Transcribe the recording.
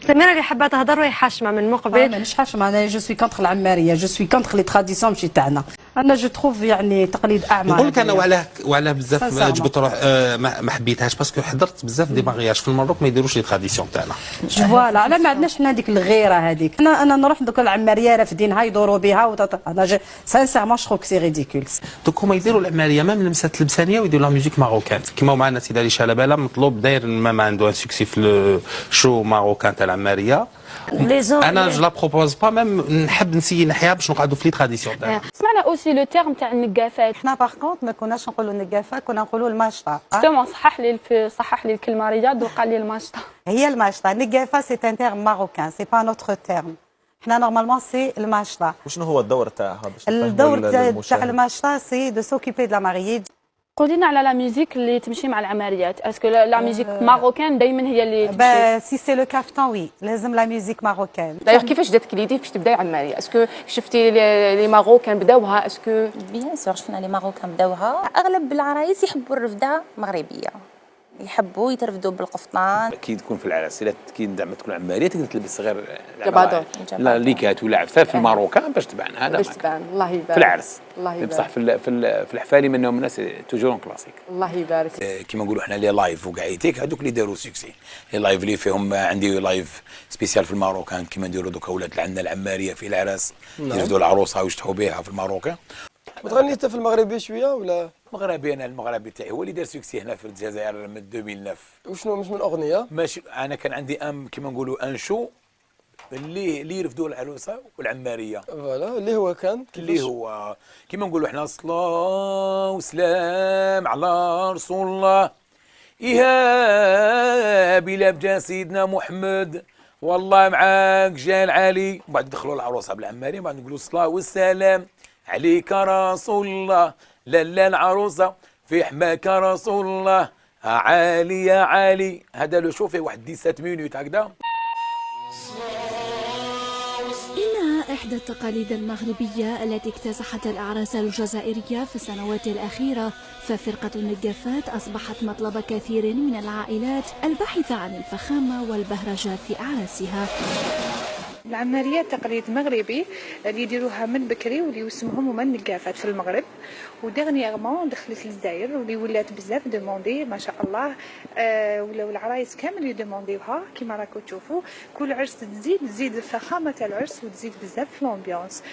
سميرة اللي حابه تهضر وهي حاشمه من مقبل. مانيش حاشمه، انا جو سوي كونتر العماريه، جو سوي كونتر لي تراديسيون ماشي تاعنا. انا جو تروف يعني تقليد اعمى. نقول لك انا وعلاه بزاف جبت روح ما حبيتهاش باسكو حضرت بزاف دي مارياج في المغرب ما يديروش لي تراديسيون تاعنا. فوالا على ما عندناش حنا هذيك الغيره هذيك. انا نروح دوك العماريه رافدينها يدوروا بها انا سانسيرمون شخوك سي ريديكول. دوك هما يديروا العماريه ميم لمسات لبسانيه ويديروا لا ميوزيك ماروكان كيما معنا سيدي علي شلباله مطلوب داير ما عنده سوكسي في الشو ماروكان تاع العماريه. انا جو لا بروبوز با ميم نحب نسيي نحيا باش نقعدوا في لي تراديسيون تاعنا. سمعنا اوسي لو تيرم تاع النقافات. حنا باغ كونت ما كناش نقولوا النقافه، كنا نقولوا الماشطه. جوستومون صحح لي الكلمه رجال وقال لي الماشطه. هي الماشطه، النقافه سي ان تيرم ماروكان سي با نوتر تيرم. حنا نورمالمون سي الماشطه. وشنو هو الدور تاعها باش الدور تاع الماشطه سي دو سوكيبي دو لا ماريي. قولي لنا على لا ميوزيك اللي تمشي مع العماريات، اسكو لا ميوزيك ماروكان دائما هي اللي تمشي؟ سي سي لو كافتان وي لازم لا ميوزيك ماروكان. دايوغ كيفاش جاتك ليدي باش تبداي عماريه؟ اسكو شفتي لي ماروكان بداوها؟ اسكو بيان سور شفنا لي ماروكان بداوها. اغلب العرايس يحبوا الرفده مغربيه، يحبوا يترفدوا بالقفطان. اكيد تكون في العراس، اكيد زعما تكون عماريه تقدر تلبس غير جبادور لا ليكات ولا عفسه في الماروكان باش تبان. هذا باش تبان. الله يبارك في العرس. الله يبارك. بصح في الحفالي منهم الناس توجور كلاسيك. الله يبارك. كيما نقولوا حنا لي لايف وقعيتك هذوك اللي داروا سوكسي. لي لايف اللي فيهم عندي لايف سبيسيال في الماروكان كيما نديروا دوكا ولات عندنا العماريه في العراس يرفدوا العروسه ويشطحوا بها في الماروكان. وتغني انت في المغربي شويه ولا؟ مغربي. انا المغربي تاعي هو اللي دار سوكسي هنا في الجزائر من 2009. وشنو مش من اغنيه؟ ماشي انا كان عندي كيما نقولوا ان شو اللي يرفدوا العروسه والعماريه. فوالا اللي هو كان اللي هو كيما نقولوا احنا صلاه وسلام على رسول الله يا بلا بجا سيدنا محمد والله معاك جا العلي. وبعد دخلوا العروسه بالعماريه بعد نقولوا الصلاه والسلام عليك رسول الله. لا العروسه في حماك رسول الله عالي يا عالي. هذا لو شوفي واحد 17 مينوت هكذا. إنها إحدى التقاليد المغربية التي اكتسحت الأعراس الجزائرية في السنوات الأخيرة، ففرقة النقافات أصبحت مطلب كثير من العائلات الباحثة عن الفخامة والبهرجة في أعراسها. العماريات تقليد مغربي اللي يديروها من بكري واللي يسموهم هما النقافات في المغرب، وديرنييرمون دخلت للجزائر واللي ولات بزاف دوموندي ما شاء الله. ولاو العرايس كامل يدومونديوها كيما راكم تشوفوا. كل عرس تزيد الفخامه تاع العرس وتزيد بزاف في لومبيونس.